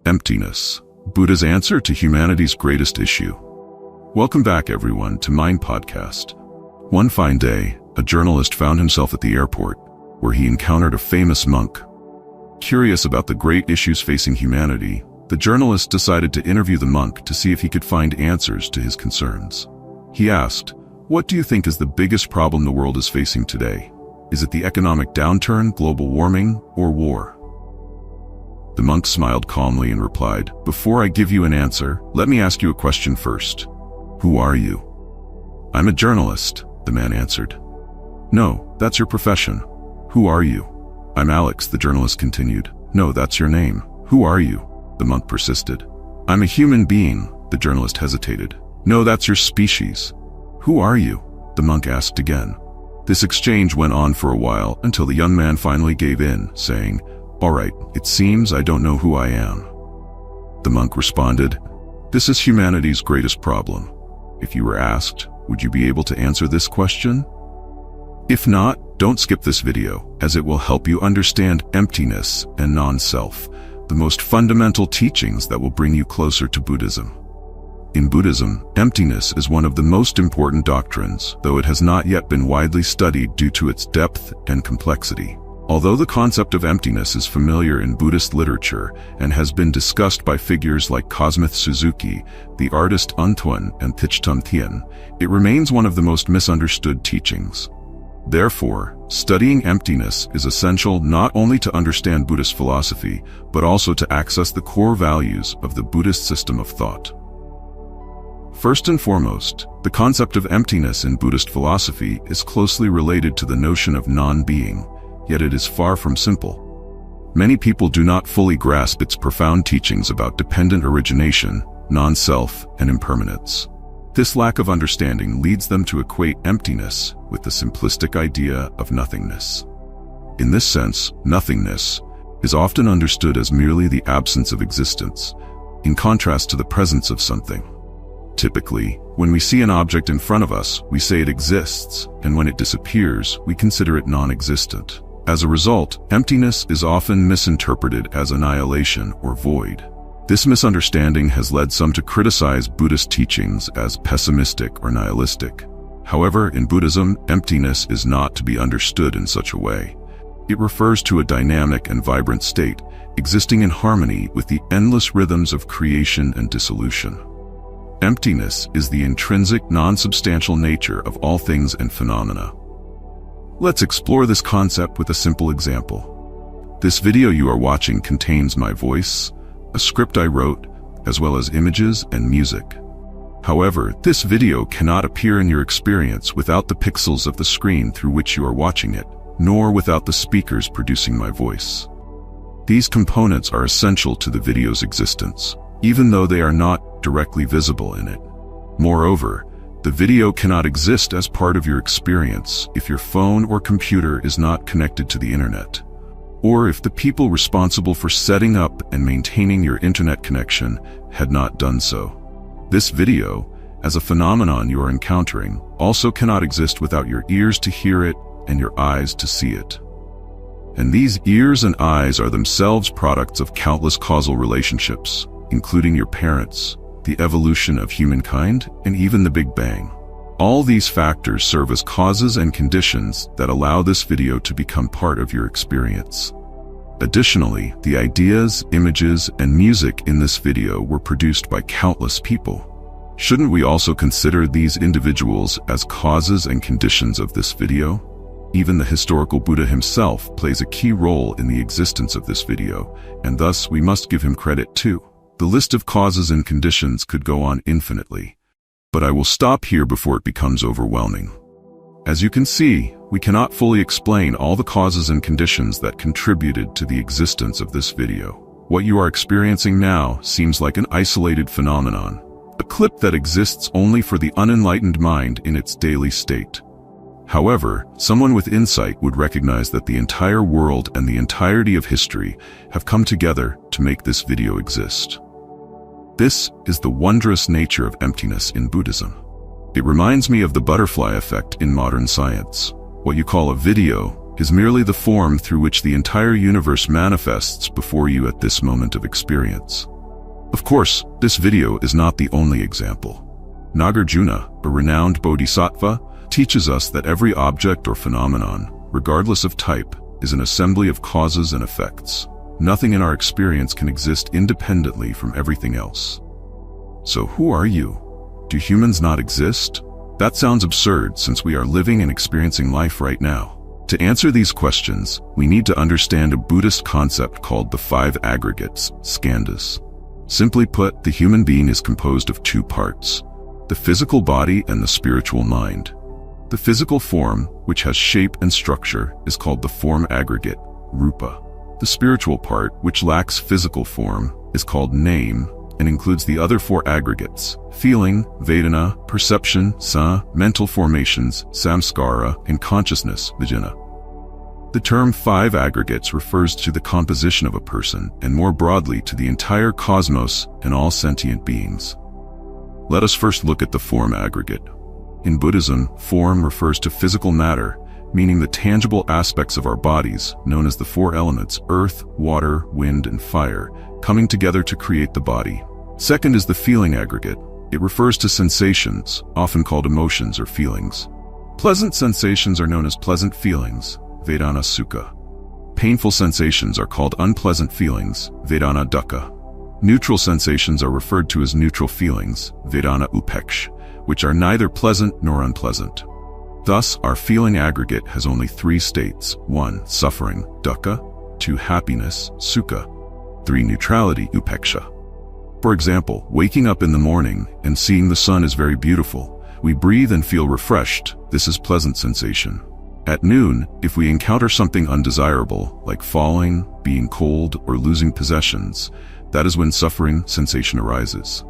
Emptiness, Buddha's answer to humanity's greatest issue. Welcome back, everyone, to Mind Podcast. One fine day, a journalist found himself at the airport, where he encountered a famous monk. Curious about the great issues facing humanity, the journalist decided to interview the monk to see if he could find answers to his concerns. He asked, "What do you think is the biggest problem the world is facing today? Is it the economic downturn, global warming, or war?" The monk smiled calmly and replied, "Before I give you an answer, let me ask you a question first. Who are you?" "I'm a journalist," the man answered. "No, that's your profession. Who are you?" "I'm Alex," the journalist continued. "No, that's your name. Who are you?" the monk persisted. "I'm a human being," the journalist hesitated. "No, that's your species." "Who are you?" the monk asked again. This exchange went on for a while until the young man finally gave in, saying, "All right, it seems I don't know who I am." The monk responded, "This is humanity's greatest problem. If you were asked, would you be able to answer this question? If not, don't skip this video, as it will help you understand emptiness and non-self, the most fundamental teachings that will bring you closer to Buddhism. In Buddhism, emptiness is one of the most important doctrines, though it has not yet been widely studied due to its depth and complexity. Although the concept of emptiness is familiar in Buddhist literature and has been discussed by figures like Cosmith Suzuki, the artist Untuan, and Thich Thien, it remains one of the most misunderstood teachings. Therefore, studying emptiness is essential not only to understand Buddhist philosophy, but also to access the core values of the Buddhist system of thought. First and foremost, the concept of emptiness in Buddhist philosophy is closely related to the notion of non-being, yet it is far from simple. Many people do not fully grasp its profound teachings about dependent origination, non-self, and impermanence. This lack of understanding leads them to equate emptiness with the simplistic idea of nothingness. In this sense, nothingness is often understood as merely the absence of existence, in contrast to the presence of something. Typically, when we see an object in front of us, we say it exists, and when it disappears, we consider it non-existent. As a result, emptiness is often misinterpreted as annihilation or void. This misunderstanding has led some to criticize Buddhist teachings as pessimistic or nihilistic. However, in Buddhism, emptiness is not to be understood in such a way. It refers to a dynamic and vibrant state, existing in harmony with the endless rhythms of creation and dissolution. Emptiness is the intrinsic, non-substantial nature of all things and phenomena. Let's explore this concept with a simple example. This video you are watching contains my voice, a script I wrote, as well as images and music. However, this video cannot appear in your experience without the pixels of the screen through which you are watching it, nor without the speakers producing my voice. These components are essential to the video's existence, even though they are not directly visible in it. Moreover, the video cannot exist as part of your experience if your phone or computer is not connected to the internet, or if the people responsible for setting up and maintaining your internet connection had not done so. This video, as a phenomenon you are encountering, also cannot exist without your ears to hear it and your eyes to see it. And these ears and eyes are themselves products of countless causal relationships, including your parents, the evolution of humankind, and even the Big Bang. All these factors serve as causes and conditions that allow this video to become part of your experience. Additionally, the ideas, images, and music in this video were produced by countless people. Shouldn't we also consider these individuals as causes and conditions of this video? Even the historical Buddha himself plays a key role in the existence of this video, and thus we must give him credit too. The list of causes and conditions could go on infinitely, but I will stop here before it becomes overwhelming. As you can see, we cannot fully explain all the causes and conditions that contributed to the existence of this video. What you are experiencing now seems like an isolated phenomenon, a clip that exists only for the unenlightened mind in its daily state. However, someone with insight would recognize that the entire world and the entirety of history have come together to make this video exist. This is the wondrous nature of emptiness in Buddhism. It reminds me of the butterfly effect in modern science. What you call a video is merely the form through which the entire universe manifests before you at this moment of experience. Of course, this video is not the only example. Nagarjuna, a renowned bodhisattva, teaches us that every object or phenomenon, regardless of type, is an assembly of causes and effects. Nothing in our experience can exist independently from everything else. So who are you? Do humans not exist? That sounds absurd since we are living and experiencing life right now. To answer these questions, we need to understand a Buddhist concept called the 5 aggregates, skandhas. Simply put, the human being is composed of 2 parts, the physical body and the spiritual mind. The physical form, which has shape and structure, is called the form aggregate, rupa. The spiritual part, which lacks physical form, is called name and includes the other 4 aggregates, feeling, vedana, perception, sa, mental formations, samskara, and consciousness, vijnana. The term 5 aggregates refers to the composition of a person and more broadly to the entire cosmos and all sentient beings. Let us first look at the form aggregate. In Buddhism, form refers to physical matter, meaning the tangible aspects of our bodies, known as the 4 elements, earth, water, wind, and fire, coming together to create the body. Second is the feeling aggregate. It refers to sensations, often called emotions or feelings. Pleasant sensations are known as pleasant feelings, vedana sukha. Painful sensations are called unpleasant feelings, vedana dukkha. Neutral sensations are referred to as neutral feelings, vedana upeksha, which are neither pleasant nor unpleasant. Thus, our feeling aggregate has only 3 states: 1. Suffering, dukkha; 2. Happiness, sukha; 3. Neutrality, upeksha. For example, waking up in the morning and seeing the sun is very beautiful. We breathe and feel refreshed. This is pleasant sensation. At noon, if we encounter something undesirable, like falling, being cold, or losing possessions, that is when suffering sensation arises.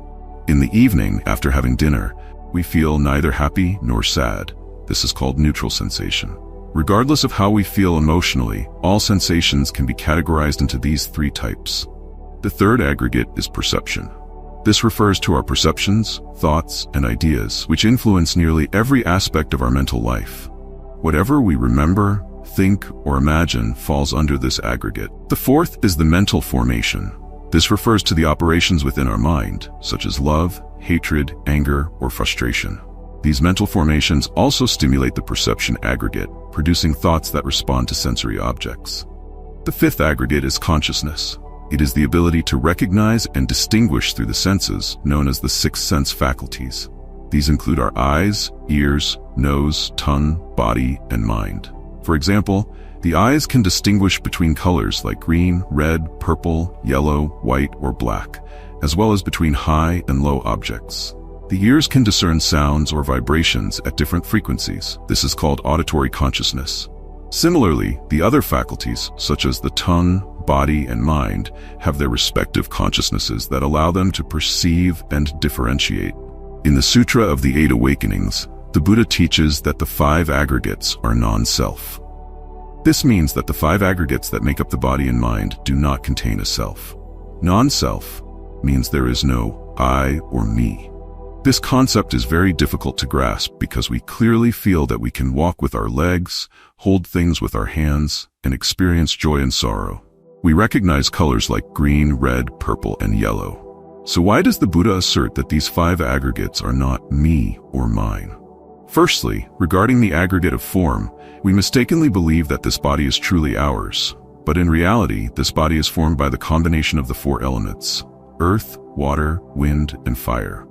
In the evening, after having dinner, we feel neither happy nor sad. This is called neutral sensation. Regardless of how we feel emotionally, all sensations can be categorized into these 3 types. The third aggregate is perception. This refers to our perceptions, thoughts, and ideas, which influence nearly every aspect of our mental life. Whatever we remember, think, or imagine falls under this aggregate. The fourth is the mental formation. This refers to the operations within our mind, such as love, hatred, anger, or frustration. These mental formations also stimulate the perception aggregate, producing thoughts that respond to sensory objects. The fifth aggregate is consciousness. It is the ability to recognize and distinguish through the senses, known as the 6 sense faculties. These include our eyes, ears, nose, tongue, body, and mind. For example, the eyes can distinguish between colors like green, red, purple, yellow, white, or black, as well as between high and low objects. The ears can discern sounds or vibrations at different frequencies. This is called auditory consciousness. Similarly, the other faculties, such as the tongue, body, and mind, have their respective consciousnesses that allow them to perceive and differentiate. In the Sutra of the 8 Awakenings, the Buddha teaches that the 5 aggregates are non-self. This means that the 5 aggregates that make up the body and mind do not contain a self. Non-self means there is no I or me. This concept is very difficult to grasp because we clearly feel that we can walk with our legs, hold things with our hands, and experience joy and sorrow. We recognize colors like green, red, purple, and yellow. So why does the Buddha assert that these 5 aggregates are not me or mine? Firstly, regarding the aggregate of form, we mistakenly believe that this body is truly ours. But in reality, this body is formed by the combination of the 4 elements: earth, water, wind, and fire.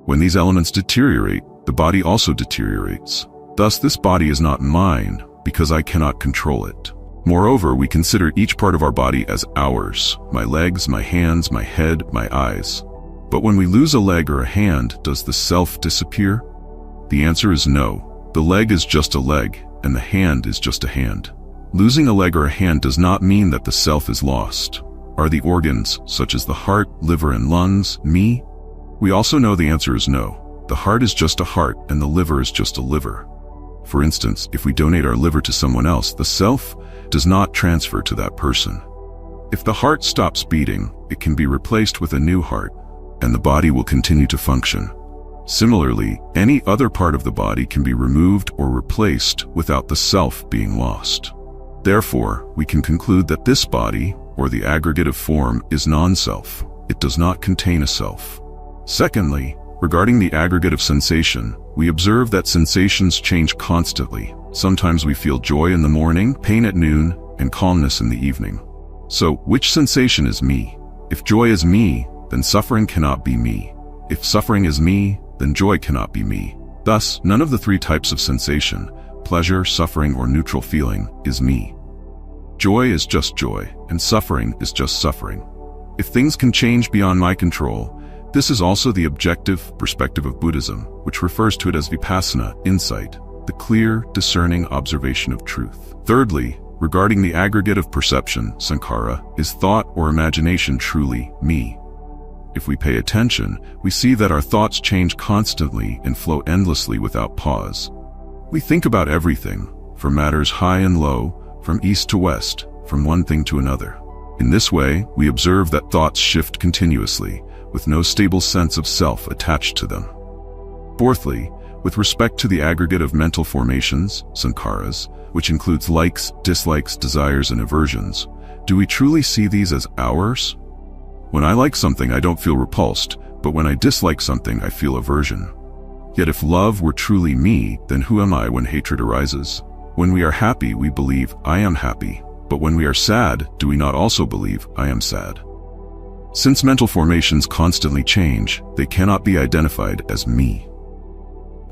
When these elements deteriorate, the body also deteriorates. Thus, this body is not mine because I cannot control it. Moreover, we consider each part of our body as ours: my legs, my hands, my head, my eyes. But when we lose a leg or a hand, does the self disappear? The answer is no. The leg is just a leg, and the hand is just a hand. Losing a leg or a hand does not mean that the self is lost. Are the organs, such as the heart, liver, and lungs, me? We also know the answer is no. The heart is just a heart, and the liver is just a liver. For instance, if we donate our liver to someone else, the self does not transfer to that person. If the heart stops beating, it can be replaced with a new heart, and the body will continue to function. Similarly, any other part of the body can be removed or replaced without the self being lost. Therefore, we can conclude that this body, or the aggregate of form, is non-self. it does not contain a self. Secondly, regarding the aggregate of sensation, we observe that sensations change constantly. Sometimes we feel joy in the morning, pain at noon, and calmness in the evening. So, which sensation is me? If joy is me, then suffering cannot be me. If suffering is me, then joy cannot be me. Thus, none of the three types of sensation, pleasure, suffering, or neutral feeling, is me. Joy is just joy, and suffering is just suffering. If things can change beyond my control, this is also the objective perspective of Buddhism, which refers to it as vipassana, insight, the clear, discerning observation of truth. Thirdly, regarding the aggregate of perception, sankhara, is thought or imagination truly me? If we pay attention, we see that our thoughts change constantly and flow endlessly without pause. We think about everything, from matters high and low, from east to west, from one thing to another. In this way, we observe that thoughts shift continuously, with no stable sense of self attached to them. Fourthly, with respect to the aggregate of mental formations, sankharas, which includes likes, dislikes, desires, and aversions, do we truly see these as ours? When I like something, I don't feel repulsed, but when I dislike something, I feel aversion. Yet if love were truly me, then who am I when hatred arises? When we are happy, we believe, I am happy. But when we are sad, do we not also believe, I am sad? Since mental formations constantly change, they cannot be identified as me.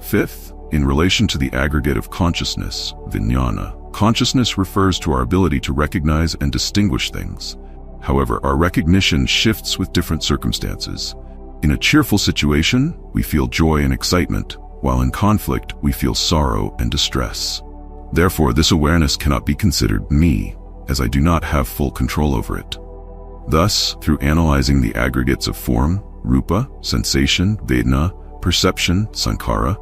Fifth, in relation to the aggregate of consciousness, vijnana, consciousness refers to our ability to recognize and distinguish things. However, our recognition shifts with different circumstances. In a cheerful situation, we feel joy and excitement, while in conflict, we feel sorrow and distress. Therefore, this awareness cannot be considered me, as I do not have full control over it. Thus, through analyzing the aggregates of form, rupa, sensation, vedana, perception, sankhara,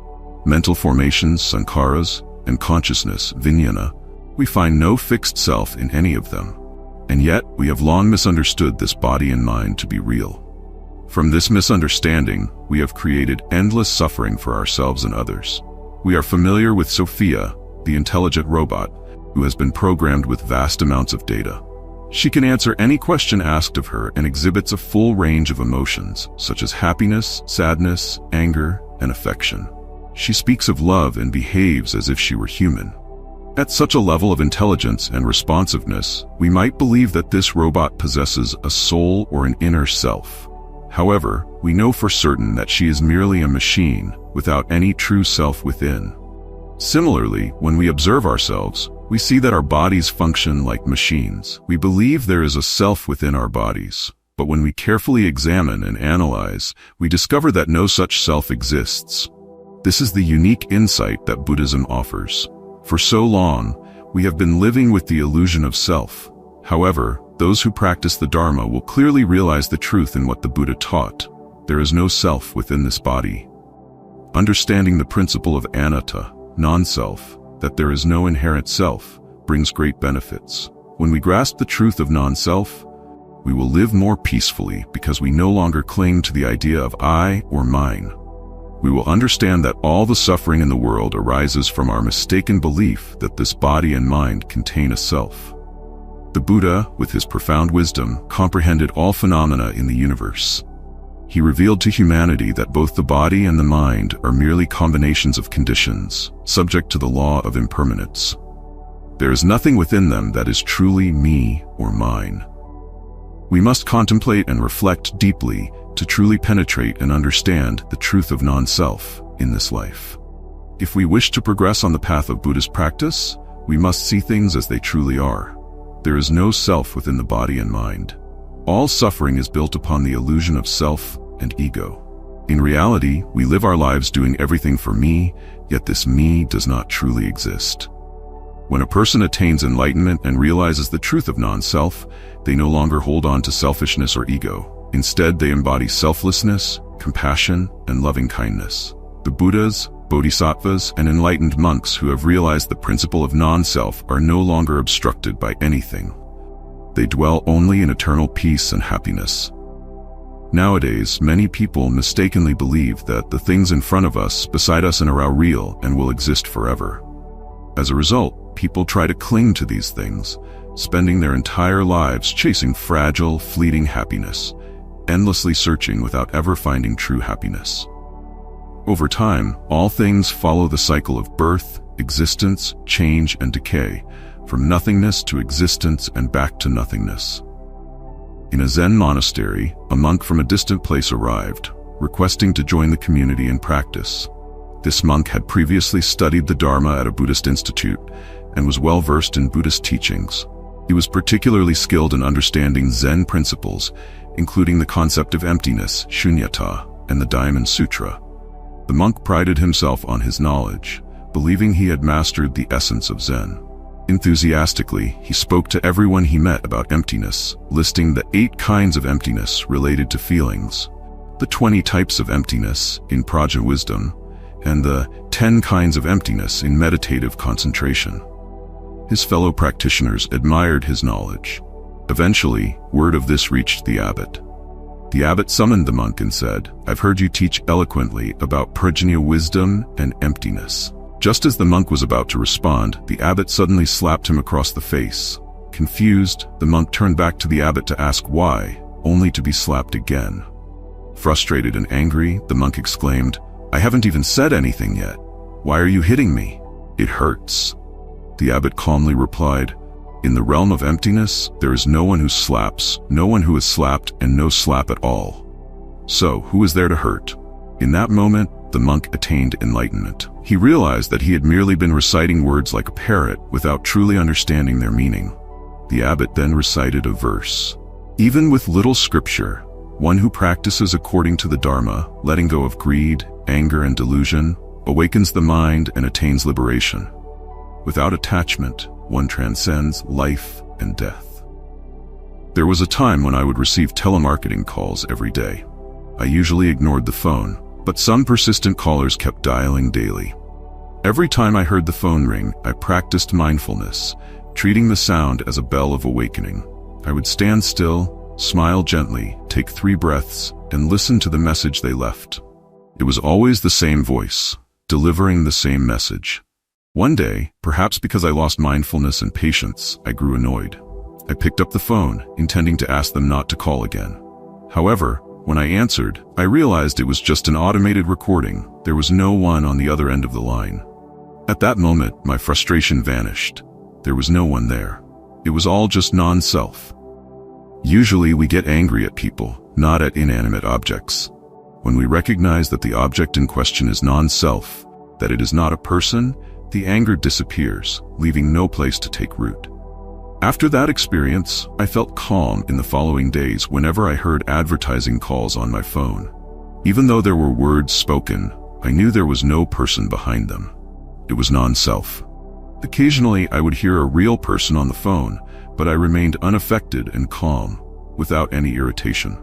mental formations, sankharas, and consciousness, vijnana, we find no fixed self in any of them. And yet, we have long misunderstood this body and mind to be real. From this misunderstanding, we have created endless suffering for ourselves and others. We are familiar with Sophia, the intelligent robot, who has been programmed with vast amounts of data. She can answer any question asked of her and exhibits a full range of emotions, such as happiness, sadness, anger, and affection. She speaks of love and behaves as if she were human. At such a level of intelligence and responsiveness, we might believe that this robot possesses a soul or an inner self. However, we know for certain that she is merely a machine without any true self within. Similarly, when we observe ourselves, we see that our bodies function like machines. We believe there is a self within our bodies, but when we carefully examine and analyze, we discover that no such self exists. This is the unique insight that Buddhism offers. For so long, we have been living with the illusion of self. However, those who practice the Dharma will clearly realize the truth in what the Buddha taught. There is no self within this body. Understanding the principle of anatta, non-self, that there is no inherent self, brings great benefits. When we grasp the truth of non-self, we will live more peacefully because we no longer cling to the idea of I or mine. We will understand that all the suffering in the world arises from our mistaken belief that this body and mind contain a self. The Buddha, with his profound wisdom, comprehended all phenomena in the universe. He revealed to humanity that both the body and the mind are merely combinations of conditions, subject to the law of impermanence. There is nothing within them that is truly me or mine. We must contemplate and reflect deeply to truly penetrate and understand the truth of non-self in this life. If we wish to progress on the path of Buddhist practice, we must see things as they truly are. There is no self within the body and mind. All suffering is built upon the illusion of self and ego. In reality, we live our lives doing everything for me, yet this me does not truly exist. When a person attains enlightenment and realizes the truth of non-self, they no longer hold on to selfishness or ego. Instead, they embody selflessness, compassion, and loving kindness. The Buddhas, Bodhisattvas, and enlightened monks who have realized the principle of non-self are no longer obstructed by anything. They dwell only in eternal peace and happiness. Nowadays, many people mistakenly believe that the things in front of us, beside us, and are real and will exist forever. As a result, people try to cling to these things, spending their entire lives chasing fragile, fleeting happiness. endlessly searching without ever finding true happiness. Over time, all things follow the cycle of birth, existence, change, and decay, from nothingness to existence and back to nothingness. In a Zen monastery, a monk from a distant place arrived, requesting to join the community and practice. This monk had previously studied the Dharma at a Buddhist institute and was well versed in Buddhist teachings. He was particularly skilled in understanding Zen principles, including the concept of emptiness, shunyata, and the Diamond Sutra. The monk prided himself on his knowledge, believing he had mastered the essence of Zen. Enthusiastically, he spoke to everyone he met about emptiness, listing the 8 kinds of emptiness related to feelings, the 20 types of emptiness in Praja wisdom, and the 10 kinds of emptiness in meditative concentration. His fellow practitioners admired his knowledge. Eventually, word of this reached the abbot. The abbot summoned the monk and said, "I've heard you teach eloquently about prajna wisdom and emptiness." Just as the monk was about to respond, the abbot suddenly slapped him across the face. Confused, the monk turned back to the abbot to ask why, only to be slapped again. Frustrated and angry, the monk exclaimed, "I haven't even said anything yet. Why are you hitting me? It hurts." The abbot calmly replied, "In the realm of emptiness, there is no one who slaps, no one who is slapped, and no slap at all. So, who is there to hurt?" In that moment, the monk attained enlightenment. He realized that he had merely been reciting words like a parrot without truly understanding their meaning. The abbot then recited a verse. "Even with little scripture, one who practices according to the Dharma, letting go of greed, anger, and delusion, awakens the mind and attains liberation. Without attachment, one transcends life and death." There was a time when I would receive telemarketing calls every day. I usually ignored the phone, but some persistent callers kept dialing daily. Every time I heard the phone ring, I practiced mindfulness, treating the sound as a bell of awakening. I would stand still, smile gently, take 3 breaths, and listen to the message they left. It was always the same voice, delivering the same message. One day, perhaps because I lost mindfulness and patience, I grew annoyed. I picked up the phone, intending to ask them not to call again. However, when I answered, I realized it was just an automated recording. There was no one on the other end of the line. At that moment, my frustration vanished. There was no one there. It was all just non-self. Usually we get angry at people, not at inanimate objects. When we recognize that the object in question is non-self, that it is not a person, the anger disappears, leaving no place to take root. After that experience, I felt calm in the following days whenever I heard advertising calls on my phone. Even though there were words spoken, I knew there was no person behind them. It was non-self. Occasionally, I would hear a real person on the phone, but I remained unaffected and calm, without any irritation.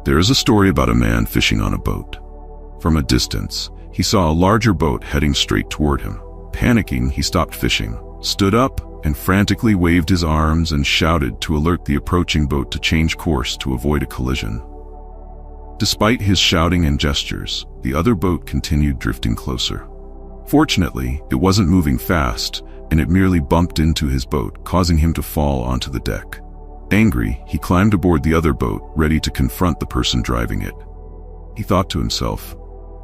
There is a story about a man fishing on a boat. From a distance, he saw a larger boat heading straight toward him. Panicking, he stopped fishing, stood up, and frantically waved his arms and shouted to alert the approaching boat to change course to avoid a collision. Despite his shouting and gestures, the other boat continued drifting closer. Fortunately, it wasn't moving fast, and it merely bumped into his boat, causing him to fall onto the deck. Angry, he climbed aboard the other boat, ready to confront the person driving it. He thought to himself,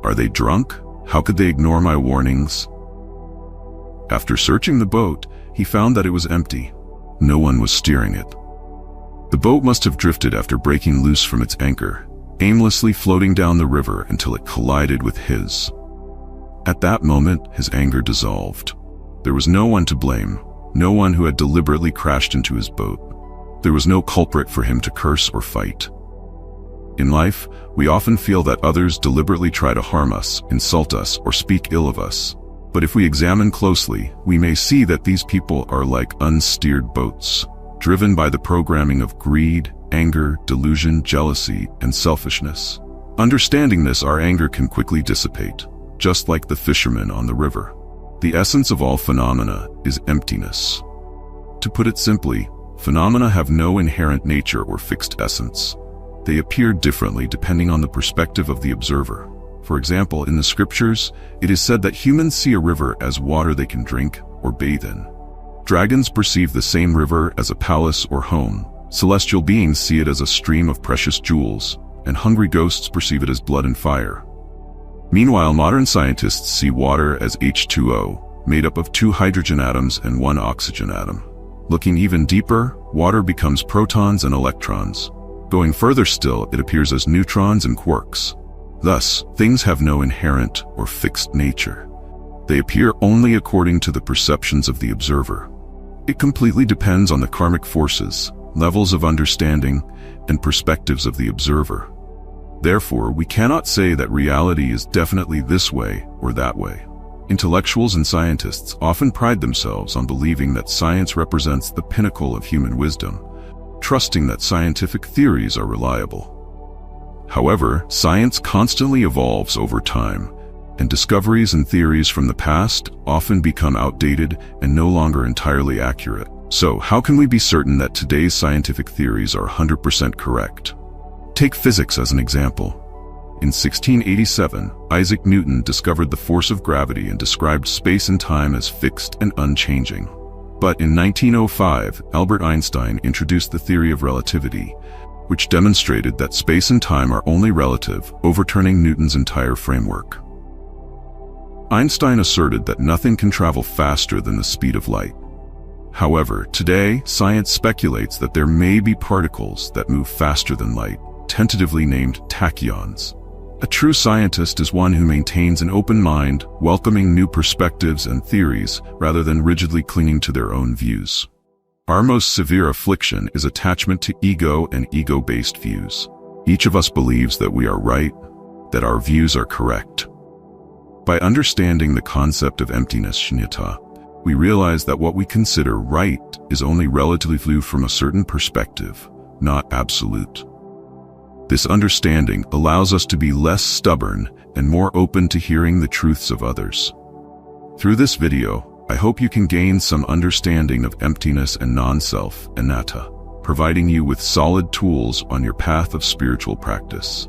"Are they drunk? How could they ignore my warnings?" After searching the boat, he found that it was empty. No one was steering it. The boat must have drifted after breaking loose from its anchor, aimlessly floating down the river until it collided with his. At that moment, his anger dissolved. There was no one to blame, no one who had deliberately crashed into his boat. There was no culprit for him to curse or fight. In life, we often feel that others deliberately try to harm us, insult us, or speak ill of us. But if we examine closely, we may see that these people are like unsteered boats, driven by the programming of greed, anger, delusion, jealousy, and selfishness. Understanding this, our anger can quickly dissipate, just like the fisherman on the river. The essence of all phenomena is emptiness. To put it simply, phenomena have no inherent nature or fixed essence. They appear differently depending on the perspective of the observer. For example, in the scriptures, it is said that humans see a river as water they can drink or bathe in. Dragons perceive the same river as a palace or home, Celestial beings see it as a stream of precious jewels, and hungry ghosts perceive it as blood and fire. Meanwhile, modern scientists see water as H2O, made up of 2 hydrogen atoms and 1 oxygen atom. Looking even deeper, water becomes protons and electrons. Going further still, it appears as neutrons and quarks. Thus, things have no inherent or fixed nature. They appear only according to the perceptions of the observer. It completely depends on the karmic forces, levels of understanding, and perspectives of the observer. Therefore, we cannot say that reality is definitely this way or that way. Intellectuals and scientists often pride themselves on believing that science represents the pinnacle of human wisdom, trusting that scientific theories are reliable. However, science constantly evolves over time, and discoveries and theories from the past often become outdated and no longer entirely accurate. So, how can we be certain that today's scientific theories are 100% correct? Take physics as an example. In 1687, Isaac Newton discovered the force of gravity and described space and time as fixed and unchanging. But in 1905, Albert Einstein introduced the theory of relativity, which demonstrated that space and time are only relative, overturning Newton's entire framework. Einstein asserted that nothing can travel faster than the speed of light. However, today, science speculates that there may be particles that move faster than light, tentatively named tachyons. A true scientist is one who maintains an open mind, welcoming new perspectives and theories rather than rigidly clinging to their own views. Our most severe affliction is attachment to ego and ego-based views. Each of us believes that we are right, that our views are correct. By understanding the concept of emptiness, shunyata, we realize that what we consider right is only relatively viewed from a certain perspective, not absolute. This understanding allows us to be less stubborn and more open to hearing the truths of others. Through this video, I hope you can gain some understanding of emptiness and non-self, anatta, providing you with solid tools on your path of spiritual practice.